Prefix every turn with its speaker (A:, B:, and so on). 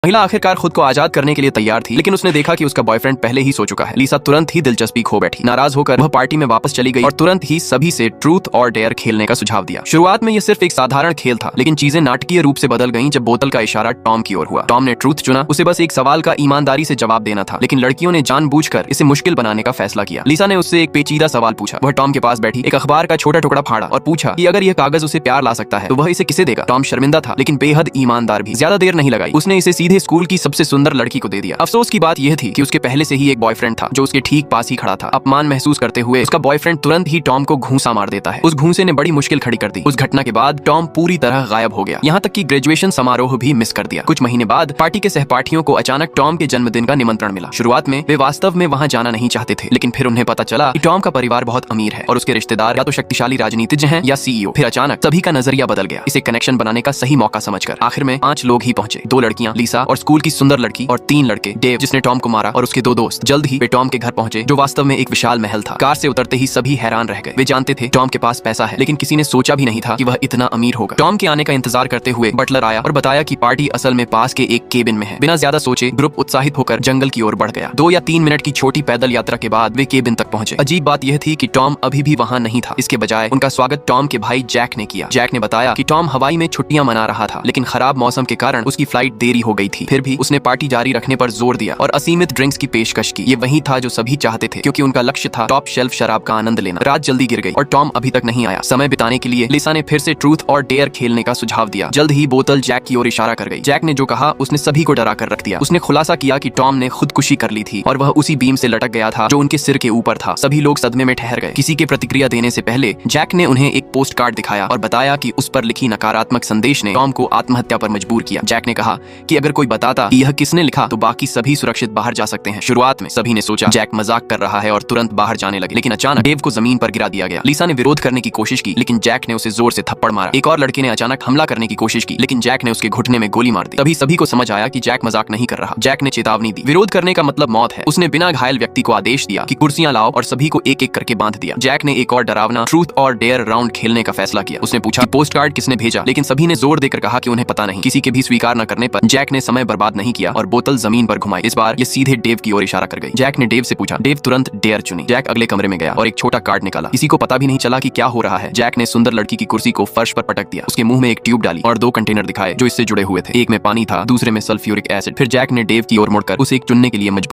A: महिला आखिरकार खुद को आजाद करने के लिए तैयार थी, लेकिन उसने देखा कि उसका बॉयफ्रेंड पहले ही सो चुका है। लिसा तुरंत ही दिलचस्पी खो बैठी। नाराज होकर वह पार्टी में वापस चली गई और तुरंत ही सभी से ट्रूथ और डेयर खेलने का सुझाव दिया। शुरुआत में यह सिर्फ एक साधारण खेल था, लेकिन चीजें नाटकीय रूप से बदल गईं जब बोतल का इशारा टॉम की ओर हुआ। टॉम ने ट्रूथ चुना। उसे बस एक सवाल का ईमानदारी से जवाब देना था, लेकिन लड़कियों ने जानबूझकर इसे मुश्किल बनाने का फैसला किया। लिसा ने उससे एक पेचीदा सवाल पूछा। वह टॉम के पास बैठी एक अखबार का छोटा टुकड़ा फाड़ा और पूछा कि अगर यह कागज उसे प्यार ला सकता है तो वह इसे किसे देगा। टॉम शर्मिंदा था, लेकिन बेहद ईमानदार भी। ज्यादा देर नहीं लगाई, उसने इसे सीधे स्कूल की सबसे सुंदर लड़की को दे दिया। अफसोस की बात यह थी कि उसके पहले से ही एक बॉयफ्रेंड था जो उसके ठीक पास ही खड़ा था। अपमान महसूस करते हुए उसका बॉयफ्रेंड तुरंत ही टॉम को घूंसा मार देता है। उस घूंसे ने बड़ी मुश्किल खड़ी कर दी। उस घटना के बाद टॉम पूरी तरह गायब हो गया, यहाँ तक कि ग्रेजुएशन समारोह भी मिस कर दिया। कुछ महीने बाद पार्टी के सहपाठियों को अचानक टॉम के जन्मदिन का निमंत्रण मिला। शुरुआत में वे वास्तव में वहाँ जाना नहीं चाहते थे, लेकिन फिर उन्हें पता चला कि टॉम का परिवार बहुत अमीर है और उसके रिश्तेदार या तो शक्तिशाली राजनीतिज्ञ हैं या सीईओ। फिर अचानक सभी का नजरिया बदल गया। इसे कनेक्शन बनाने का सही मौका समझकर आखिर में 5 लोग ही पहुंचे। 2 लड़कियां लिसा और स्कूल की सुंदर लड़की, और 3 लड़के, डेव जिसने टॉम को मारा और उसके 2 दोस्त। जल्द ही वे टॉम के घर पहुंचे जो वास्तव में एक विशाल महल था। कार से उतरते ही सभी हैरान रह गए। वे जानते थे टॉम के पास पैसा है, लेकिन किसी ने सोचा भी नहीं था कि वह इतना अमीर होगा। टॉम के आने का इंतजार करते हुए बटलर आया और बताया कि पार्टी असल में पास के एक केबिन में है। बिना ज्यादा सोचे ग्रुप उत्साहित होकर जंगल की ओर बढ़ गया। 2 या 3 मिनट की छोटी पैदल यात्रा के बाद वे केबिन तक पहुंचे। अजीब बात यह थी कि टॉम अभी भी वहां नहीं था। इसके बजाय उनका स्वागत टॉम के भाई जैक ने किया। जैक ने बताया कि टॉम हवाई में छुट्टियां मना रहा था, लेकिन खराब मौसम के कारण उसकी फ्लाइट देरी हो गई थी। फिर भी उसने पार्टी जारी रखने पर जोर दिया और असीमित ड्रिंक्स की पेशकश की। ये वही था जो सभी चाहते थे, क्योंकि उनका लक्ष्य था टॉप शेल्फ शराब का आनंद लेना। रात जल्दी गिर गई और टॉम अभी तक नहीं आया। समय बिताने के लिए लिसा ने फिर से ट्रूथ और डेयर खेलने का सुझाव दिया। जल्द ही बोतल जैक की ओर इशारा कर गई। जैक ने जो कहा उसने सभी को डरा कर रख दिया। उसने खुलासा किया कि टॉम ने खुदकुशी कर ली थी और वह उसी बीम से लटक गया था जो उनके सिर के ऊपर था। सभी लोग सदमे में ठहर गए। किसी के प्रतिक्रिया देने से पहले जैक ने उन्हें एक पोस्ट कार्ड दिखाया और बताया कि उस पर लिखी नकारात्मक संदेश ने टॉम को आत्महत्या पर मजबूर किया। जैक ने कहा कि अगर कोई बताता कि यह किसने लिखा तो बाकी सभी सुरक्षित बाहर जा सकते हैं। शुरुआत में सभी ने सोचा जैक मजाक कर रहा है और तुरंत बाहर जाने लगे, लेकिन अचानक डेव को जमीन पर गिरा दिया गया। लिसा ने विरोध करने की कोशिश की, लेकिन जैक ने उसे जोर से थप्पड़ मारा। एक और लड़के ने अचानक हमला करने की कोशिश की, लेकिन जैक ने उसके घुटने में गोली मार दी। तभी सभी को समझ आया कि जैक मजाक नहीं कर रहा। जैक ने चेतावनी दी, विरोध करने का मतलब मौत है। उसने बिना घायल व्यक्ति को आदेश दिया कि कुर्सियां लाओ और सभी को एक एक करके बांध दिया। जैक ने एक और डरावना ट्रूथ और डेयर राउंड खेलने का फैसला किया। उसने पूछा पोस्ट कार्ड किसने भेजा, लेकिन सभी ने जोर देकर कहा कि उन्हें पता नहीं। किसी के भी स्वीकार न करने पर जैक ने समय बर्बाद नहीं किया और बोतल जमीन पर घुमाई। इस बार ये सीधे डेव की ओर इशारा कर गई। जैक ने डेव से पूछा। डेव तुरंत डेयर चुनी। जैक अगले कमरे में गया और एक छोटा कार्ड निकाला। किसी को पता भी नहीं चला कि क्या हो रहा है। जैक ने सुंदर लड़की की कुर्सी को फर्श पर पटक दिया। उसके मुंह में एक ट्यूब डाली और 2 कंटेनर दिखाए जो इससे जुड़े हुए थे। एक में पानी था, दूसरे में सल्फ्यूरिक एसिड। फिर जैक ने डेव की ओर मुड़कर उसे एक चुनने के लिए मजबूर